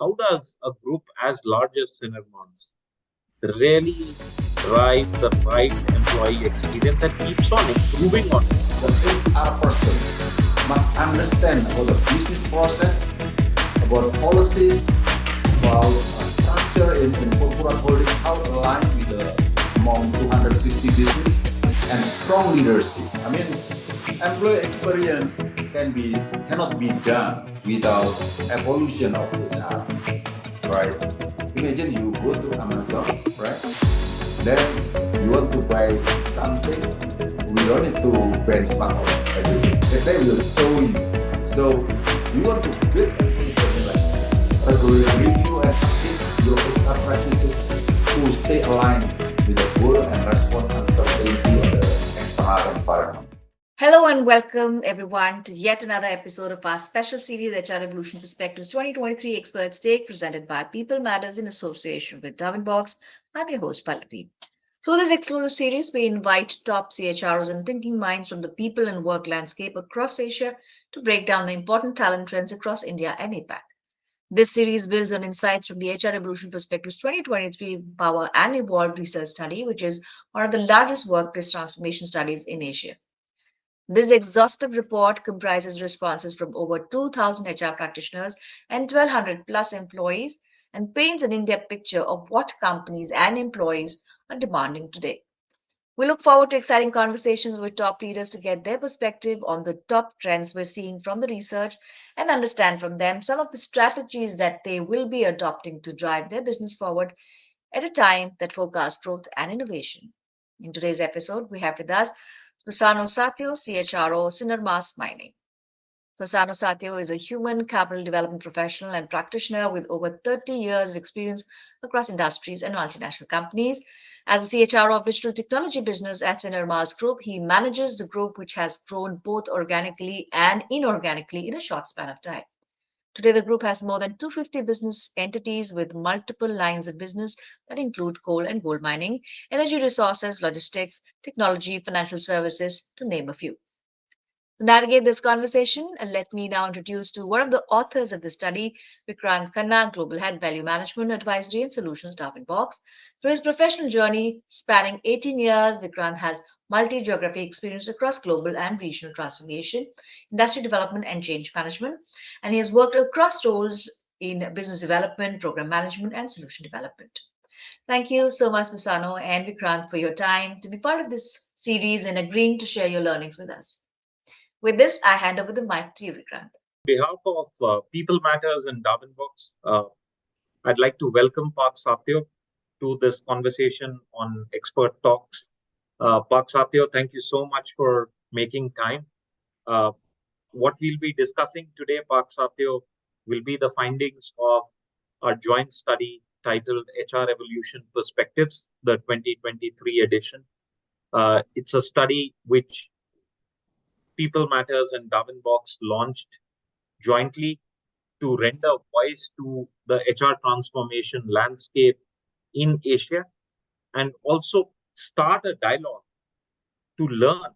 how does a group as large as Sinarmas really drive the right employee experience and keeps on improving on it? The HR person must understand about the business process, about policies, about structure in corporate holding, how to align with the among 250 business and strong leadership. I mean, employee experience cannot be done without evolution of HR, right? Imagine you go to Amazon, right? Then you want to buy something, we don't need to benchmark or everything. They will show you. So you want to build everything like regular review and update your HR practices to stay aligned with the goal and respond uncertainty of the external environment. Hello and welcome everyone to yet another episode of our special series HR Evolution Perspectives 2023 Experts Take presented by People Matters in association with Darwinbox. I'm your host Pallavi. Through this exclusive series, we invite top CHROs and thinking minds from the people and work landscape across Asia to break down the important talent trends across India and APAC. This series builds on insights from the HR Evolution Perspectives 2023 Power and Evolve Research Study, which is one of the largest workplace transformation studies in Asia. This exhaustive report comprises responses from over 2,000 HR practitioners and 1,200 plus employees and paints an in-depth picture of what companies and employees are demanding today. We look forward to exciting conversations with top leaders to get their perspective on the top trends we're seeing from the research and understand from them some of the strategies that they will be adopting to drive their business forward at a time that forecasts growth and innovation. In today's episode, we have with us Swasono Satyo, CHRO, Sinarmas Mining. Swasono Satyo is a human capital development professional and practitioner with over 30 years of experience across industries and multinational companies. As a CHRO of digital technology business at Sinarmas Group, he manages the group which has grown both organically and inorganically in a short span of time. Today, the group has more than 250 business entities with multiple lines of business that include coal and gold mining, energy resources, logistics, technology, financial services, to name a few. To navigate this conversation, let me now introduce to one of the authors of the study, Vikrant Khanna, Global Head Value Management Advisory and Solutions Darwinbox. Through his professional journey spanning 18 years, Vikrant has multi-geography experience across global and regional transformation, industry development, and change management, and he has worked across roles in business development, program management, and solution development. Thank you so much, Visano and Vikrant, for your time to be part of this series and agreeing to share your learnings with us. With this, I hand over the mic to you, Vikrant. On behalf of People Matters and Darwinbox, I'd like to welcome Pak Satyo to this conversation on Expert Talks. Pak Satyo, thank you so much for making time. What we'll be discussing today, Pak Satyo, will be the findings of our joint study titled HR Evolution Perspectives, the 2023 edition. It's a study which People Matters and Darwinbox launched jointly to render voice to the HR transformation landscape in Asia and also start a dialogue to learn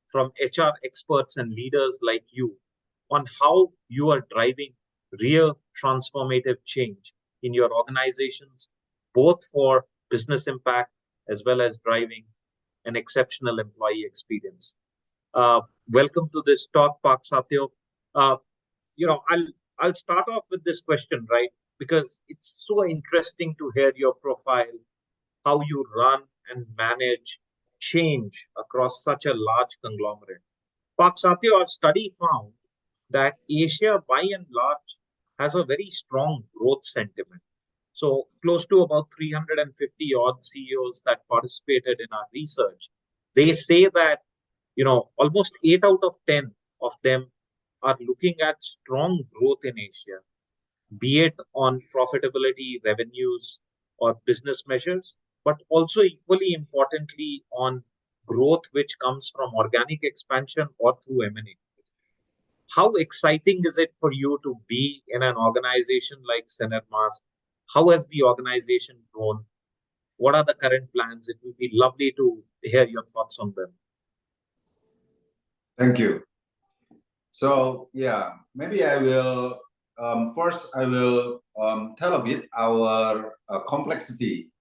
from HR experts and leaders like you on how you are driving real transformative change in your organizations, both for business impact as well as driving an exceptional employee experience. Welcome to this talk, Pak Satyo. I'll start off with this question, right? Because it's so interesting to hear your profile, how you run and manage change across such a large conglomerate. Pak Satyo, our study found that Asia, by and large, has a very strong growth sentiment. So close to about 350 odd CEOs that participated in our research, they say that almost 8 out of 10 of them are looking at strong growth in Asia, be it on profitability, revenues, or business measures, but also equally importantly on growth which comes from organic expansion or through M&A. How exciting is it for you to be in an organization like Sinarmas? How has the organization grown? What are the current plans? It would be lovely to hear your thoughts on them. Thank you. So, maybe I will first I will tell a bit our complexity.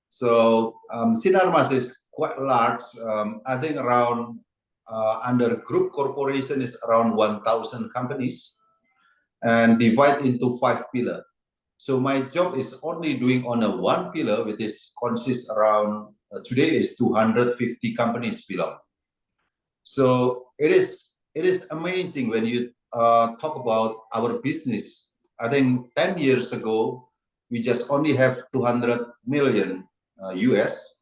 So Sinarmas is quite large. I think around under group corporation is around 1,000 companies and divide into 5 pillars. So my job is only doing on a one pillar, which is consists around today is 250 companies belong. So it is amazing when you talk about our business. I think 10 years ago we just only have 200 million US,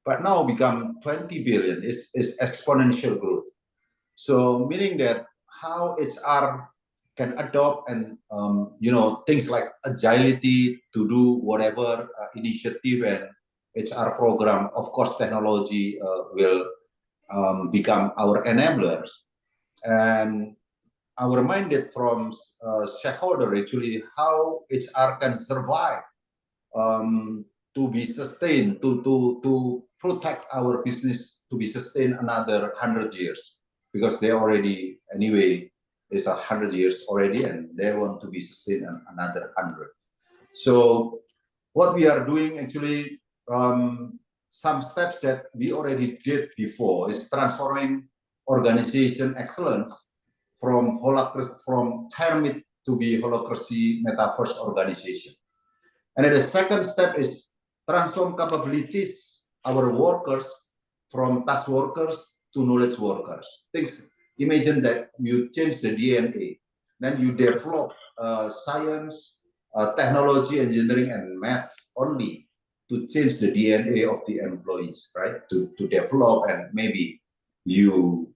but now become 20 billion is exponential growth. So meaning that how HR can adopt and things like agility to do whatever initiative and HR program. Of course, technology will become our enablers, and our mandate from shareholder actually how HR can survive to be sustained to protect our business to be sustained another 100 years, because they already anyway is 100 years already and they want to be sustained another 100. So what we are doing actually, some steps that we already did before is transforming organization excellence from pyramid to be holacracy metaverse organization. And then the second step is transform capabilities, our workers from task workers to knowledge workers. Imagine that you change the DNA, then you develop science, technology, engineering, and math only to change the DNA of the employees, right? To develop, and maybe you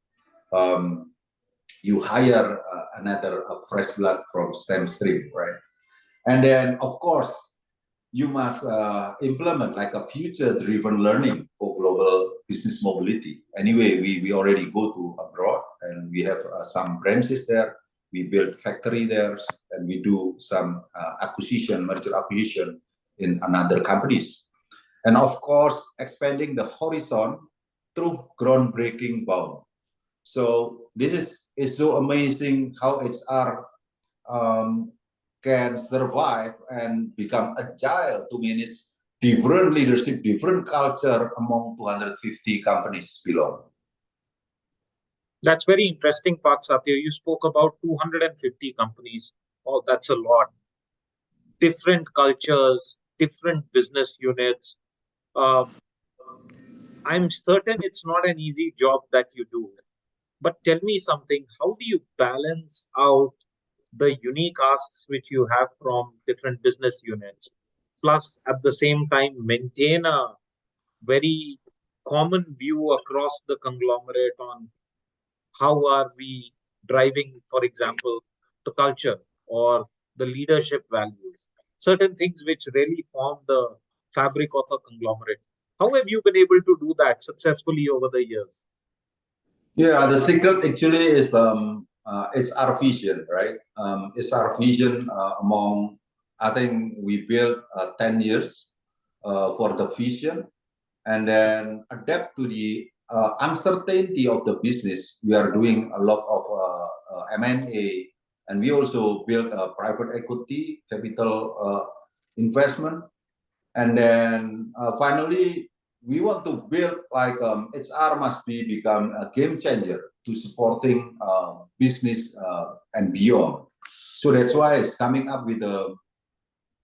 hire another fresh blood from STEM stream, right? And then, of course, you must implement like a future-driven learning for global business mobility. Anyway, we already go to abroad and we have some branches there. We build factory there and we do some merger acquisition in another companies. And of course, expanding the horizon through groundbreaking bound. So this is so amazing how HR can survive and become agile to manage different leadership, different culture among 250 companies below. That's very interesting, Pak Satyo. You spoke about 250 companies. Oh, that's a lot. Different cultures, different business units. I'm certain it's not an easy job that you do. But tell me something, how do you balance out the unique asks which you have from different business units, plus at the same time maintain a very common view across the conglomerate on how are we driving, for example, the culture or the leadership values, certain things which really form the fabric of a conglomerate. How have you been able to do that successfully over the years? Yeah, the secret actually is it's our vision, right? It's our vision among, I think we built 10 years for the vision, and then adapt to the uncertainty of the business. We are doing a lot of M&A, and we also built a private equity capital investment. And then finally, we want to build like HR must become a game changer to supporting business and beyond. So that's why it's coming up with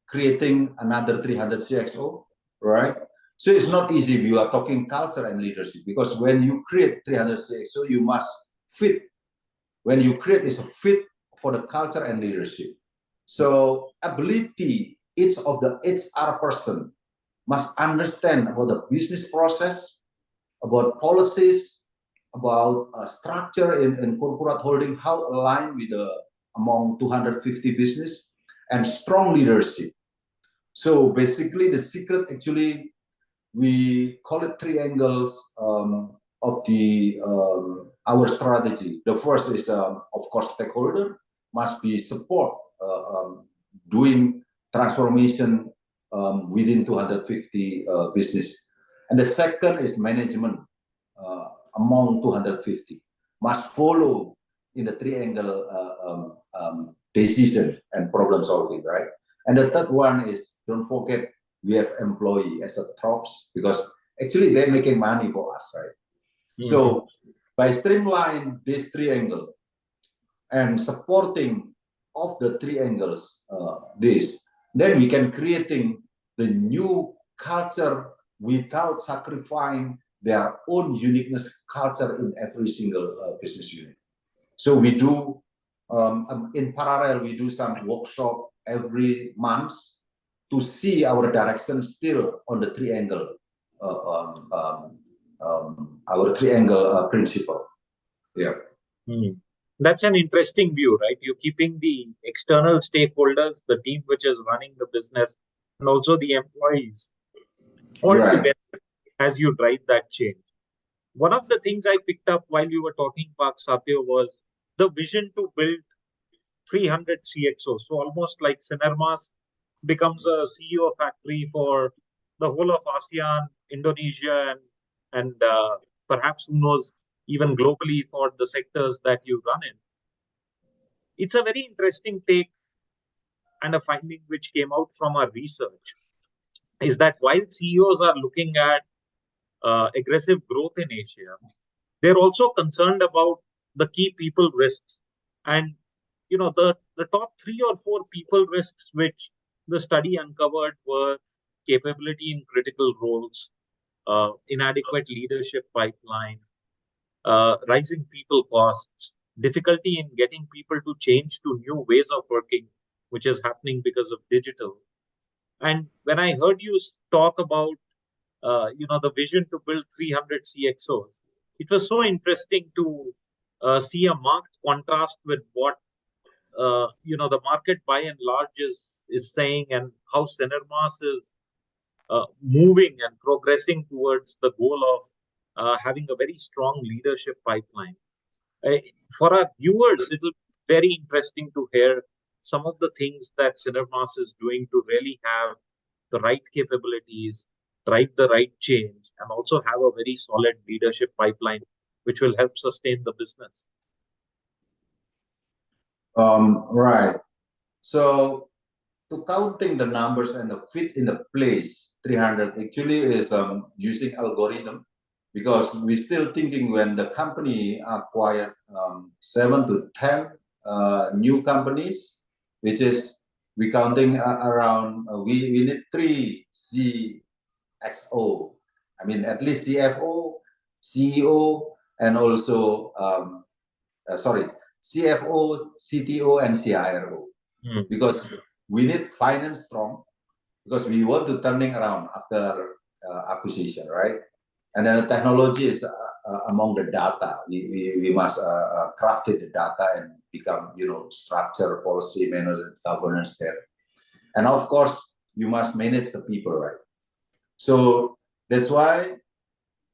creating another 300 CXO, right? So it's not easy if you are talking culture and leadership, because when you create 300 CXO, you must fit. When you create is a fit for the culture and leadership. So ability, each of the HR person must understand about the business process, about policies, about structure in corporate holding, how align with the among 250 business, and strong leadership. So basically the secret actually, we call it triangles of the our strategy. The first is of course stakeholder must be support doing transformation within 250 business, and the second is management among 250 must follow in the triangle decision and problem solving, right? And the third one is, don't forget, we have employee as a props, because actually they're making money for us, right? So by streamline this triangle and supporting of the triangles, then we can creating the new culture without sacrificing their own uniqueness culture in every single business unit. So we do, in parallel, we do some workshop every month to see our direction still on the triangle, our triangle principle. Yeah. That's an interesting view, right? You're keeping the external stakeholders, the team which is running the business, and also the employees all together as you drive that change. One of the things I picked up while you were talking, Pak Satyo, was the vision to build 300 CXOs. So almost like Sinarmas becomes a CEO factory for the whole of ASEAN, Indonesia, and perhaps, who knows, even globally for the sectors that you run in. It's a very interesting take and a finding which came out from our research is that while CEOs are looking at aggressive growth in Asia, they're also concerned about the key people risks. And the top 3 or 4 people risks which the study uncovered were capability in critical roles, inadequate leadership pipeline, rising people costs, difficulty in getting people to change to new ways of working, which is happening because of digital. And when I heard you talk about the vision to build 300 CXOs, it was so interesting to see a marked contrast with what the market by and large is saying, and how Sinarmas is moving and progressing towards the goal of having a very strong leadership pipeline. For our viewers, it will be very interesting to hear some of the things that Sinarmas is doing to really have the right capabilities, drive the right change, and also have a very solid leadership pipeline, which will help sustain the business. Right. So to counting the numbers and the fit in the place, 300 actually is using algorithm, because we're still thinking when the company acquired 7 to 10 new companies, which is we counting around, we need 3 CXO. I mean, at least CFO, CEO, and also, CFO, CTO, and CHRO. Because we need finance strong, because we want to turning around after acquisition, right? And then the technology is among the data. We must craft the data and become, structure, policy, management, governance there. And of course, you must manage the people, right? So that's why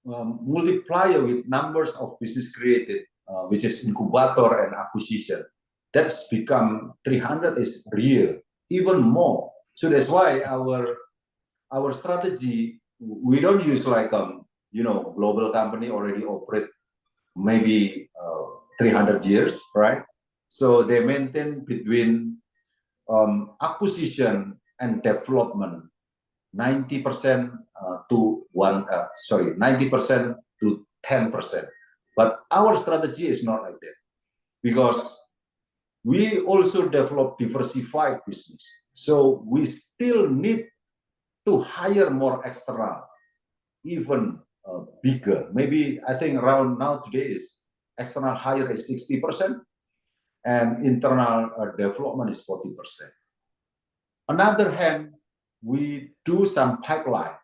multiplier with numbers of business created, which is incubator and acquisition, that's become 300 is real, even more. So that's why our strategy, we don't use like global company already operate maybe 300 years, right? So they maintain between acquisition and development 90% to 90% to 10%. But our strategy is not like that, because we also develop diversified business. So we still need to hire more external, even bigger. Maybe I think around now today is external hire is 60% and internal development is 40%. Another hand, we do some pipeline,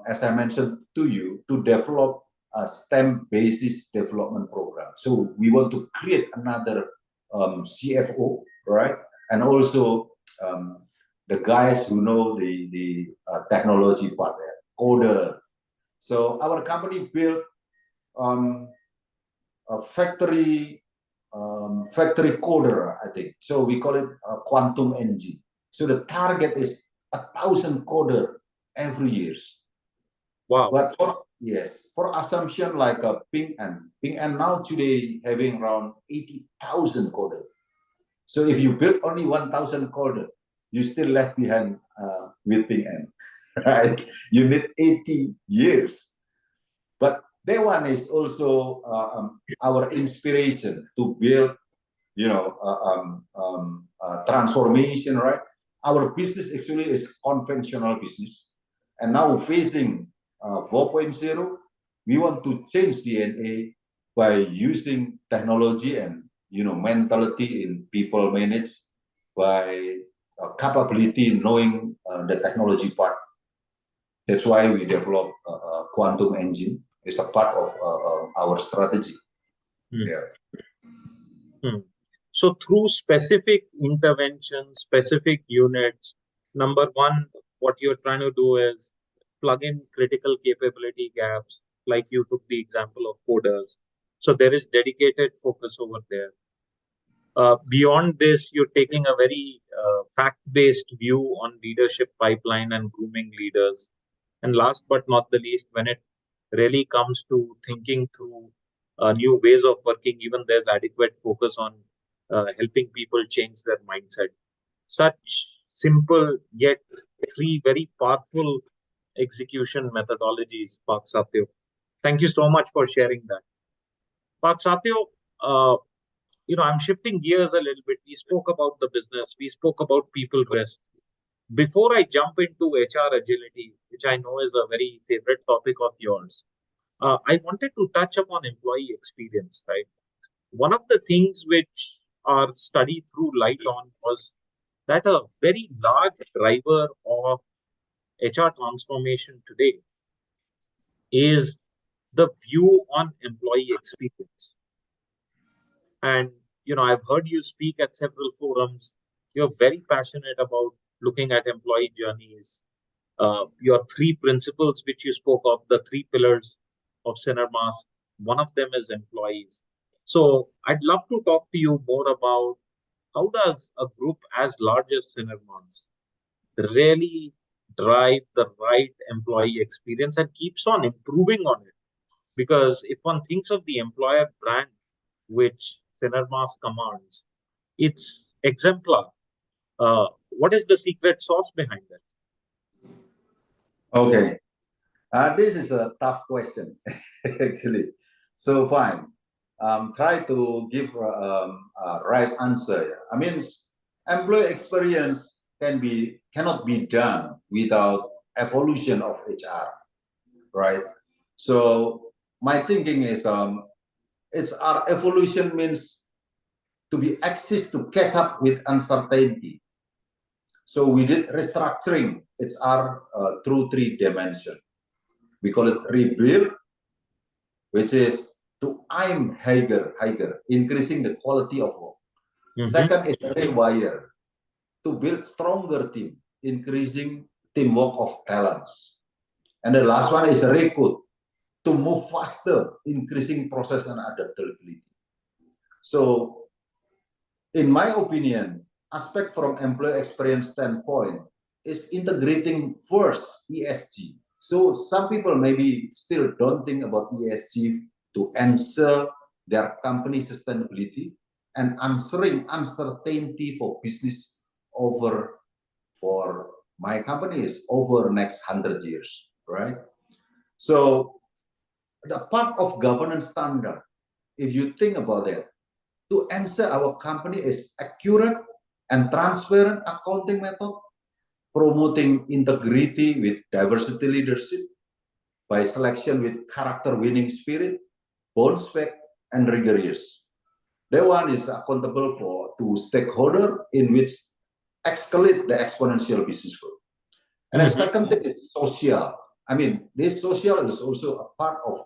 as I mentioned to you, to develop a STEM basis development program. So we want to create another CFO, right? And also the guys who know the technology part there, coder. So our company built a factory coder, I think. So we call it a quantum engine. So the target is 1,000 coder every year. Wow. But for assumption like a Ping An now today having around 80,000 coder. So if you build only 1,000 coder, you still left behind with thing end, right? You need 80 years. But that one is also our inspiration to build, transformation, right? Our business actually is conventional business, and now facing 4.0, we want to change DNA by using technology and mentality in people manage by capability knowing the technology part. That's why we develop a quantum engine. It's a part of our strategy. Yeah. So through specific interventions, specific units, number one, what you're trying to do is plug in critical capability gaps, like you took the example of coders. So there is dedicated focus over there. Beyond this, you're taking a very fact-based view on leadership pipeline and grooming leaders. And last but not the least, when it really comes to thinking through new ways of working, even there's adequate focus on helping people change their mindset. Such simple yet three very powerful execution methodologies, Pak Satyo. Thank you so much for sharing that. Pak Satyo, I'm shifting gears a little bit. We spoke about the business. We spoke about people risk. Before I jump into HR agility, which I know is a very favorite topic of yours, I wanted to touch upon employee experience, right? One of the things which our study threw light on was that a very large driver of HR transformation today is the view on employee experience. And, I've heard you speak at several forums. You're very passionate about looking at employee journeys. Your three principles, which you spoke of, the three pillars of Sinarmas, one of them is employees. So I'd love to talk to you more about how does a group as large as Sinarmas really drive the right employee experience and keeps on improving on it? Because if one thinks of the employer brand, which Sinarmas commands, it's exemplar. What is the secret sauce behind that? Okay. This is a tough question, actually. So fine. Try to give a right answer. I mean, employee experience cannot be done without evolution of HR, right? So my thinking is, it's our evolution means to be access to catch up with uncertainty. So we did restructuring HR through three dimensions. We call it rebuild, which is to aim higher, increasing the quality of work. Second is rewire, to build stronger team, increasing teamwork of talents. And the last one is recruit, to move faster, increasing process and adaptability. So, in my opinion, aspect from employee experience standpoint is integrating first ESG. So some people maybe still don't think about ESG to answer their company sustainability and answering uncertainty for business for my company is over next 100 years, right? So the part of governance standard, if you think about it, to answer our company is accurate and transparent accounting method, promoting integrity with diversity leadership by selection with character winning spirit, bounce back, and rigorous. That one is accountable to stakeholder in which escalate the exponential business growth. And the second thing is social. I mean, this social is also a part of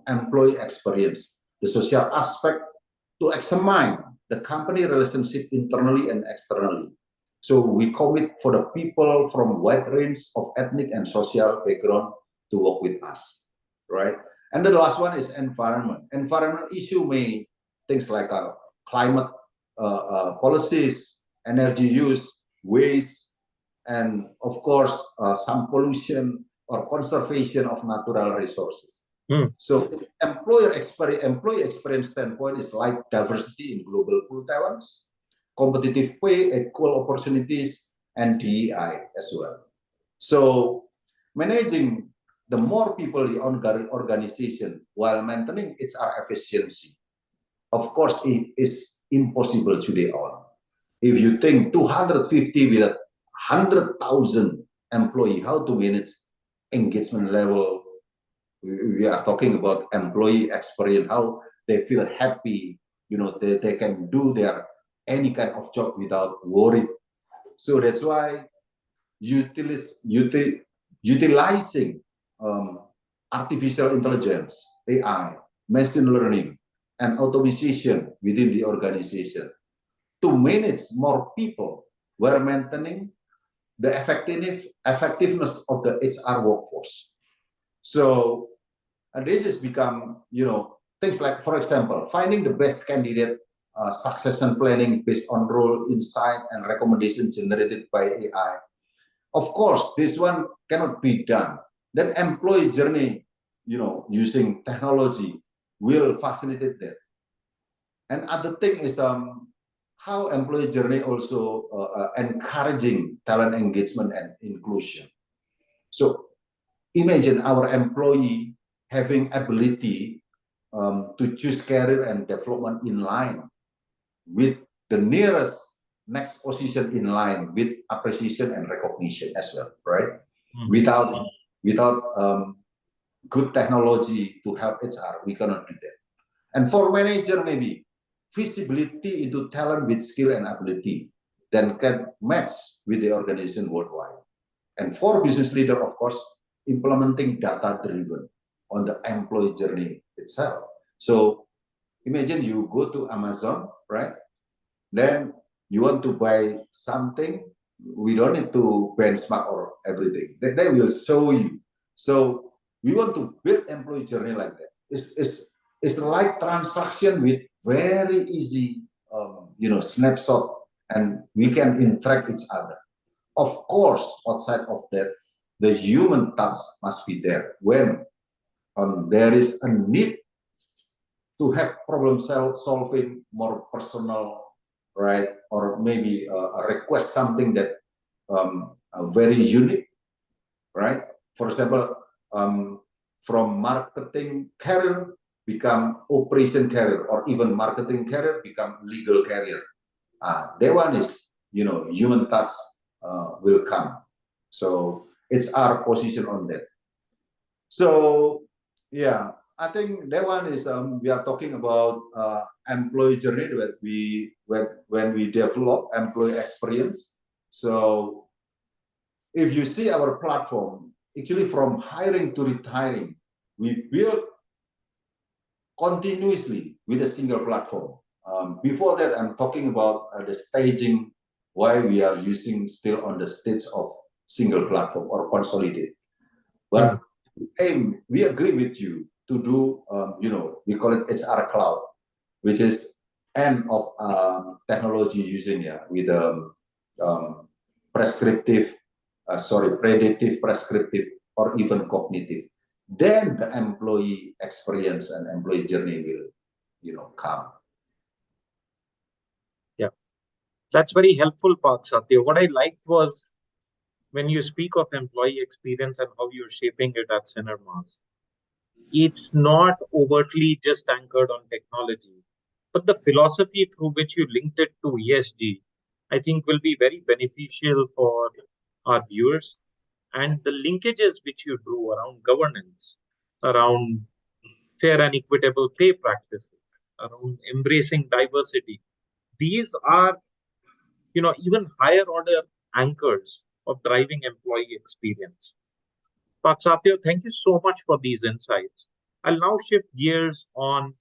employee experience, the social aspect to examine the company relationship internally and externally. So we commit for the people from wide range of ethnic and social background to work with us, right? And the last one is environment. Environment issue may things like climate policies, energy use, waste, and of course some pollution or conservation of natural resources. So employee experience standpoint is like diversity in global pool talents, competitive pay, equal opportunities, and DEI as well. So managing the more people in the organization while maintaining HR efficiency, of course, it is impossible today on. If you think 250 with 100,000 employee, how to manage engagement level? We are talking about employee experience, how they feel happy, they can do their any kind of job without worry. So that's why utilizing artificial intelligence, AI, machine learning, and automation within the organization to manage more people while maintaining the effectiveness of the HR workforce. So this has become, things like, for example, finding the best candidate, succession planning based on role, insight, and recommendation generated by AI. Of course, this one cannot be done. Then employee journey, using technology will facilitate that. And other thing is how employee journey also encouraging talent engagement and inclusion. So imagine our employee having ability to choose career and development in line with the nearest next position in line with appreciation and recognition as well, right? Mm-hmm. Without good technology to help HR, we cannot do that. And for manager, maybe visibility into talent with skill and ability then can match with the organization worldwide. And for business leader, of course, implementing data-driven on the employee journey itself. So imagine you go to Amazon, right? Then you want to buy something, we don't need to benchmark or everything. They will show you. So we want to build employee journey like that. It's like transaction with very easy, snapshot, and we can interact each other. Of course, outside of that, the human touch must be there when there is a need to have problem solving, more personal, right? Or maybe a request something that very unique, right? For example, from marketing career become operation career, or even marketing career become legal career. That one is, human touch will come. So it's our position on that. So yeah, I think that one is we are talking about employee journey that when we develop employee experience. So if you see our platform, actually from hiring to retiring, we build continuously with a single platform. Before that, I'm talking about the staging, why we are using still on the stage of single platform or consolidate. But we agree with you to do, we call it HR cloud, which is end of technology using with predictive, prescriptive, or even cognitive. Then the employee experience and employee journey will, come. Yeah, that's very helpful, Pak Satyo. What I liked was when you speak of employee experience and how you're shaping it at Sinarmas, it's not overtly just anchored on technology, but the philosophy through which you linked it to ESG, I think will be very beneficial for our viewers. And the linkages which you drew around governance, around fair and equitable pay practices, around embracing diversity, these are, even higher order anchors of driving employee experience. Pak Satyo, thank you so much for these insights. I'll now shift gears on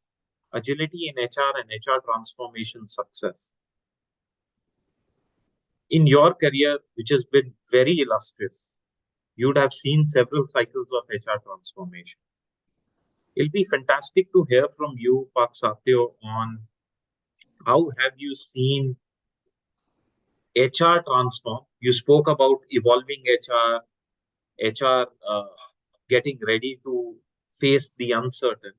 agility in HR and HR transformation success. In your career, which has been very illustrious, you'd have seen several cycles of HR transformation. It'll be fantastic to hear from you, Pak Satyo, on how have you seen HR transform. You spoke about evolving HR getting ready to face the uncertain.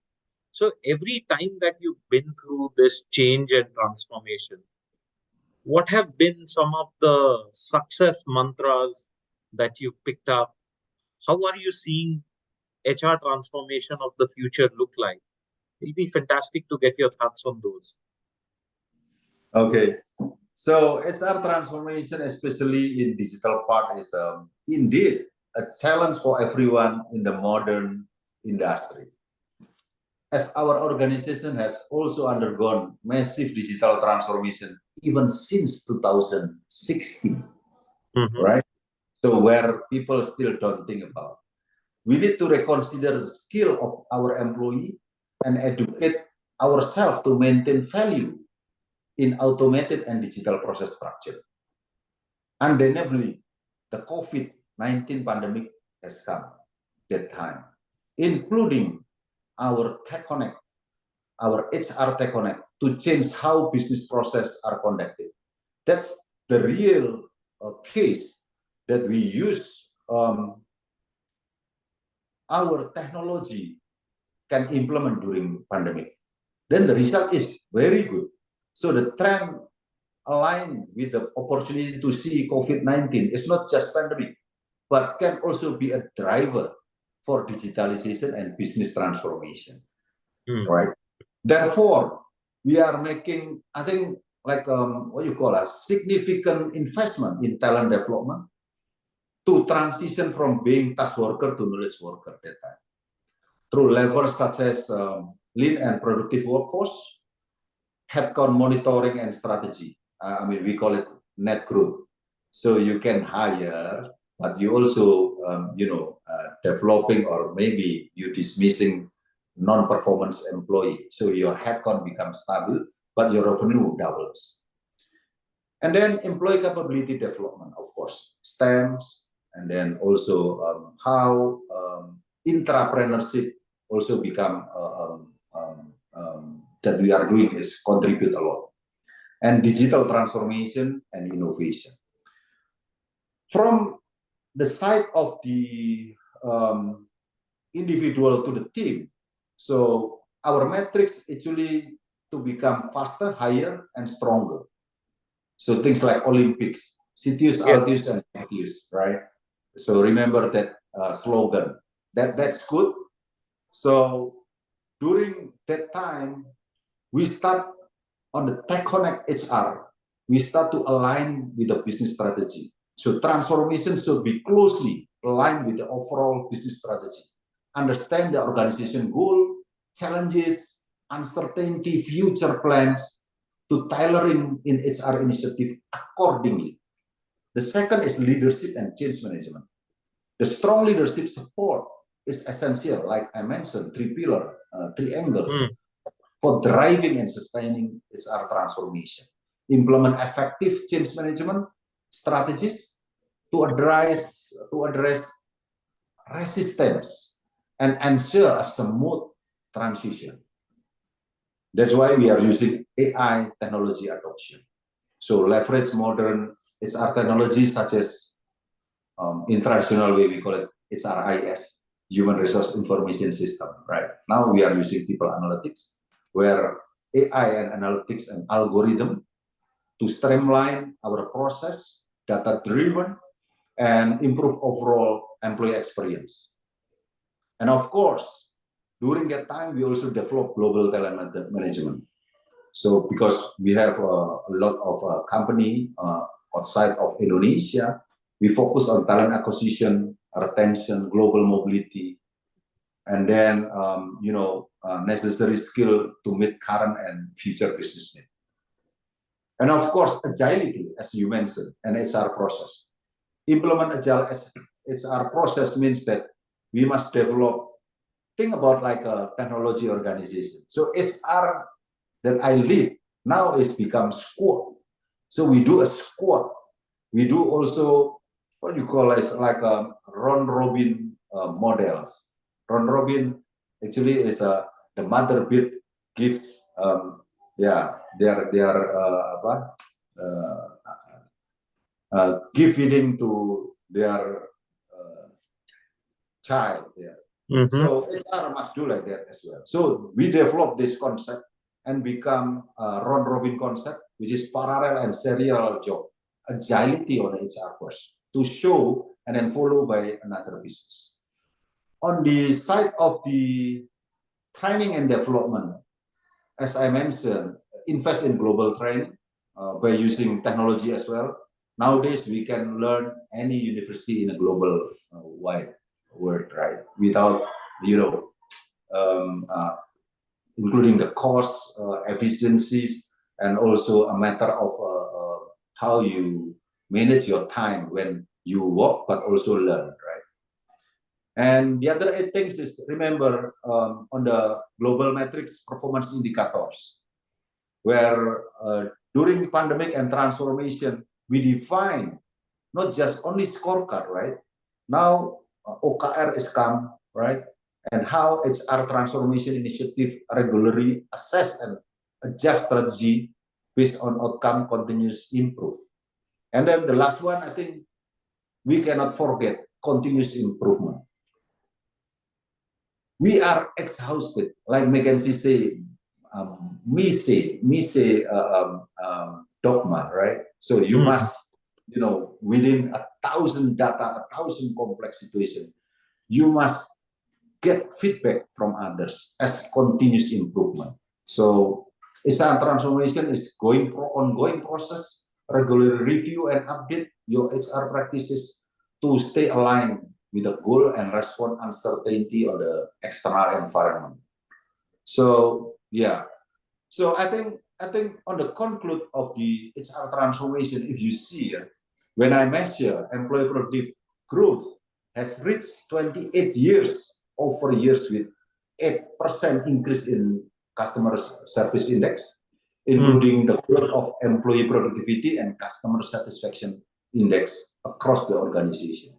So every time that you've been through this change and transformation, what have been some of the success mantras that you've picked up? How are you seeing HR transformation of the future look like? It'll be fantastic to get your thoughts on those. Okay. So HR transformation, especially in digital part, is indeed a challenge for everyone in the modern industry. As our organization has also undergone massive digital transformation even since 2016, right? So where people still don't think about. We need to reconsider the skill of our employee and educate ourselves to maintain value in automated and digital process structure. Undeniably, the COVID-19 pandemic has come that time, including our TechConnect, our HR TechConnect, to change how business process are conducted. That's the real case that we use our technology can implement during pandemic. Then the result is very good. So the trend aligned with the opportunity to see COVID-19 is not just pandemic, but can also be a driver for digitalization and business transformation, right? Therefore, we are making, I think, like what you call a significant investment in talent development to transition from being task worker to knowledge worker at that time. Through levers such as lean and productive workforce, headcount monitoring and strategy. I mean, we call it net growth. So you can hire, but you also, developing or maybe you dismissing non-performance employee. So your headcount becomes stable, but your revenue doubles. And then employee capability development, of course, STEMs, and then also how intrapreneurship also become that we are doing is contribute a lot. And digital transformation and innovation. From the side of the individual to the team, so our metrics actually to become faster, higher, and stronger. So things like Olympics, CTUs, RTUs, and FTUs, right? So remember that slogan. That's good. So during that time, we start on the TechConnect HR. We start to align with the business strategy. So transformation should be closely aligned with the overall business strategy. Understand the organization goal, challenges, uncertainty, future plans, to tailoring in HR initiative accordingly. The second is leadership and change management. The strong leadership support is essential, like I mentioned, three angles for driving and sustaining HR transformation. Implement effective change management strategies to address resistance and ensure a smooth transition. That's why we are using AI technology adoption. So leverage modern HR technologies such as in traditional way we call it HRIS, Human Resource Information System, right? Now we are using people analytics, where AI and analytics and algorithm to streamline our process, data-driven, and improve overall employee experience. And of course, during that time, we also develop global talent management. So because we have a lot of company outside of Indonesia, we focus on talent acquisition, retention, global mobility, and then necessary skill to meet current and future business needs. And of course, agility, as you mentioned, and HR process. Implement agile HR process means that we must think about like a technology organization. So HR that I lead now is become squad. So we do a squad. We do also what you call as like a round robin models. Round robin actually is the mother bird give give feeding to their child. So HR must do like that as well. So we develop this concept and become a round robin concept which is parallel and serial job, agility on HR first, to show and then follow by another business. On the side of the training and development, as I mentioned, invest in global training by using technology as well. Nowadays, we can learn any university in a global wide world, right? Without, including the cost, efficiencies, and also a matter of how you manage your time when you work, but also learn, right? And the other 8 things is, remember, on the global metrics performance indicators, where during pandemic and transformation, we define not just only scorecard, right? Now OKR is come, right? And how HR transformation initiative regularly assess and adjust strategy based on outcome continuous improve. And then the last one, I think we cannot forget continuous improvement. We are exhausted, like McKinsey say, dogma, right? So you must, within 1,000 data, 1,000 complex situation, you must get feedback from others as continuous improvement. So HR transformation is ongoing process, regular review and update your HR practices to stay aligned with the goal and respond uncertainty on the external environment. So yeah, so I think on the conclude of the HR transformation, if you see, when I measure employee productive growth has reached 28 years over years with 8% increase in customer service index, including the growth of employee productivity and customer satisfaction index across the organization.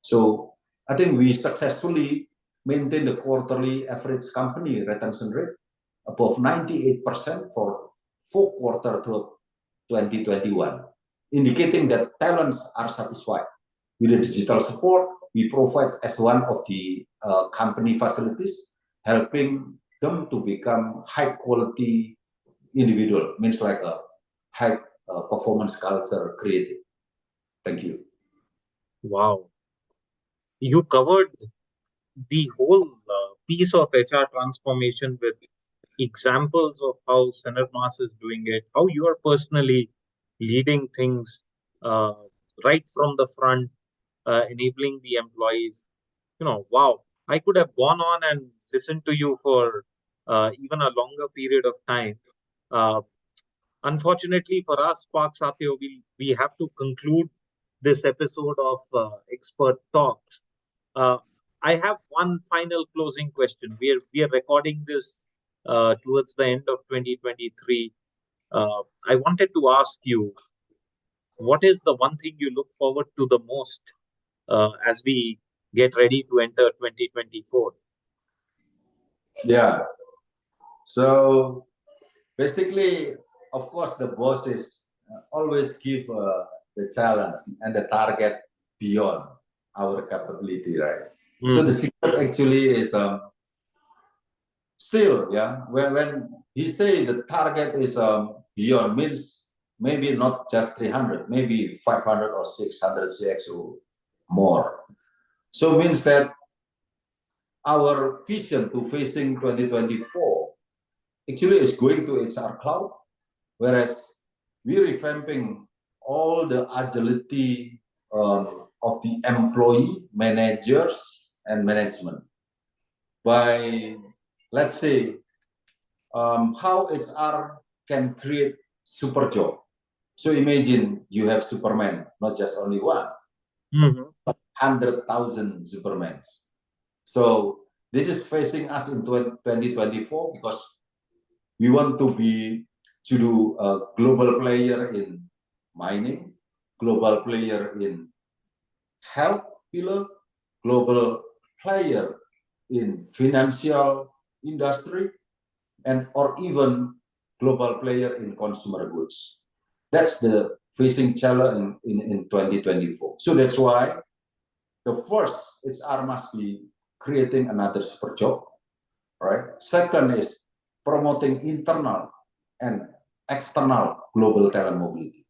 So I think we successfully maintain the quarterly average company retention rate above 98% for 4 quarters to 2021, indicating that talents are satisfied with the digital support we provide as one of the company facilities, helping them to become high quality individual, means like a high performance culture created. Thank you. Wow. You covered the whole piece of HR transformation with examples of how Sinarmas is doing it, how you are personally leading things right from the front, enabling the employees. Wow, I could have gone on and listened to you for even a longer period of time. Unfortunately for us, Pak Satyo, we have to conclude this episode of Expert Talks. I have one final closing question. We are recording this towards the end of 2023. I wanted to ask you, what is the one thing you look forward to the most as we get ready to enter 2024? Yeah. So basically, of course, the bosses always give the challenge and the target beyond our capability, right? So the secret actually is still, yeah, when he say the target is beyond, means maybe not just 300, maybe 500 or 600 CXO more. So means that our vision to facing 2024 actually is going to HR cloud, whereas we're revamping all the agility of the employee, managers, and management by, let's say, how HR can create super job. So imagine you have Superman, not just only one, 100,000 Supermans. So this is facing us in 2024 because we want to do a global player in mining, global player in health pillar, global player in financial industry, and or even global player in consumer goods. That's the facing challenge in 2024. So that's why the first HR must be creating another super job, right? Second is promoting internal and external global talent mobility,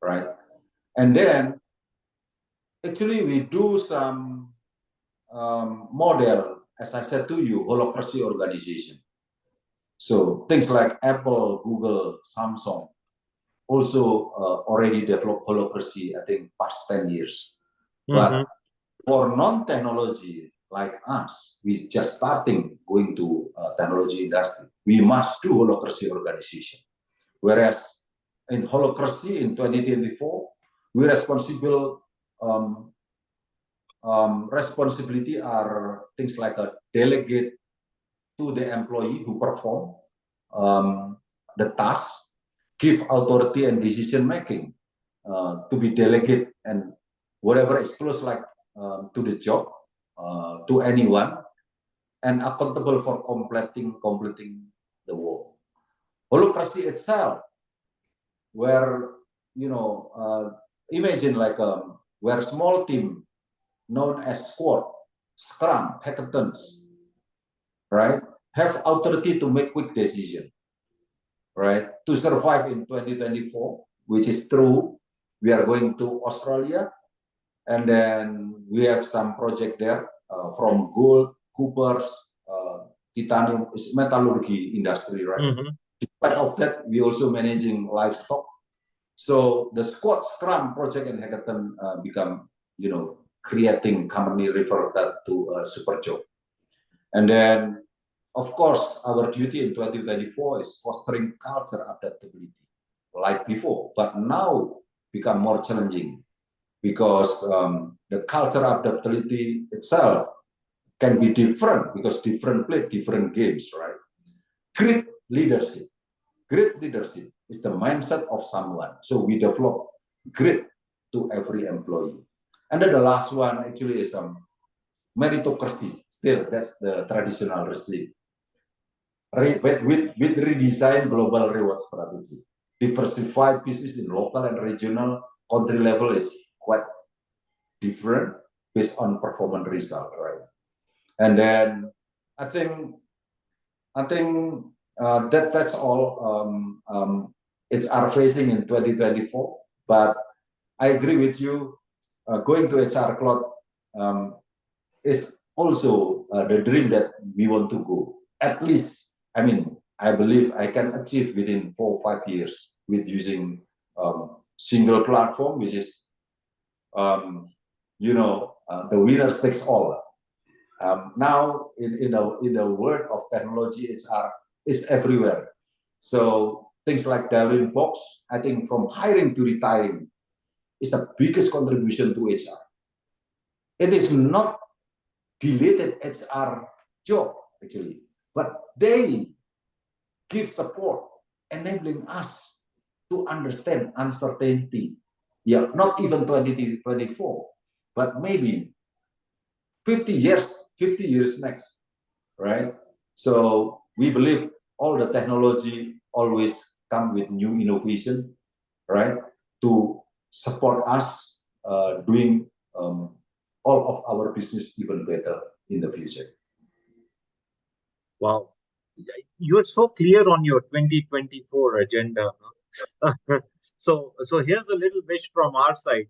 right? And then actually we do some model, as I said to you, holacracy organization. So things like Apple, Google, Samsung also already developed holacracy, I think, past 10 years. But for non-technology like us, we just starting going to technology industry, we must do holacracy organization. Whereas in holacracy in 2024, we responsible responsibility are things like a delegate to the employee who perform the task, give authority and decision making to be delegate, and whatever is close like to the job to anyone, and accountable for completing the work. Holacracy itself, where imagine like where small team known as squad, scrum, hackathons, right, have authority to make quick decision, right, to survive in 2024, which is true. We are going to Australia, and then we have some project there from gold, coopers, titanium, metallurgy industry, right? Despite of that, we also managing livestock. So the squad, scrum, project, and hackathon become, creating company refer that to super job. And then, of course, our duty in 2024 is fostering culture adaptability, like before, but now become more challenging because the culture adaptability itself can be different because different play different games, right? Great leadership is the mindset of someone. So we develop grit to every employee. And then the last one actually is meritocracy. Still, that's the traditional recipe. With redesigned global reward strategy. Diversified business in local and regional country level is quite different based on performance result, right? And then I think that's all it's our facing in 2024. But I agree with you. Going to HR Cloud is also the dream that we want to go. At least, I believe I can achieve within 4 or 5 years with using single platform, which is the winner takes all. Now in the world of technology, HR is everywhere. So things like Darwinbox, I think from hiring to retiring is the biggest contribution to HR. It is not deleted HR job actually, but they give support, enabling us to understand uncertainty. Yeah, not even 2024, but maybe 50 years next, right? So we believe all the technology always come with new innovation, right? To support us doing all of our business even better in the future. Wow. You're so clear on your 2024 agenda. So here's a little wish from our side.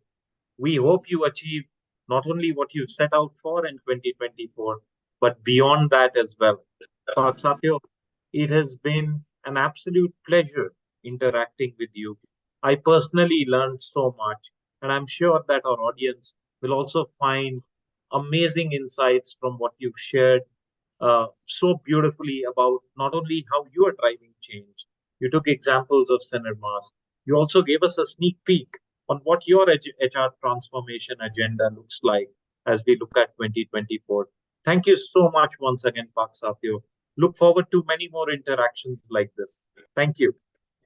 We hope you achieve not only what you set out for in 2024, but beyond that as well. Pak Satyo, it has been an absolute pleasure interacting with you. I personally learned so much, and I'm sure that our audience will also find amazing insights from what you've shared so beautifully about not only how you are driving change. You took examples of Sinarmas. You also gave us a sneak peek on what your HR transformation agenda looks like as we look at 2024. Thank you so much once again, Pak Satyo. Look forward to many more interactions like this. Thank you.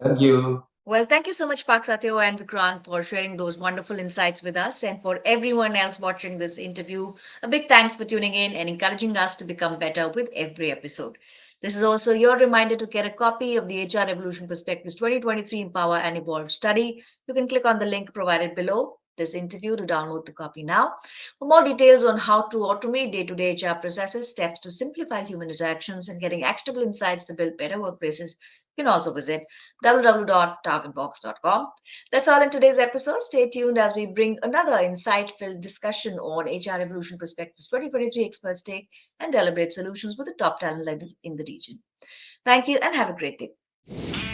Thank you. Well, thank you so much, Pak Satyo and Vikrant, for sharing those wonderful insights with us. And for everyone else watching this interview, a big thanks for tuning in and encouraging us to become better with every episode. This is also your reminder to get a copy of the HR Revolution Perspectives 2023 Empower and Evolve study. You can click on the link provided below. this interview to download the copy now. For more details on how to automate day-to-day HR processes, steps to simplify human interactions, and getting actionable insights to build better workplaces, you can also visit www.darwinbox.com. That's all in today's episode. Stay tuned as we bring another insight-filled discussion on HR Evolution Perspectives 2023 Experts Take and deliberate solutions with the top talent leaders in the region. Thank you and have a great day.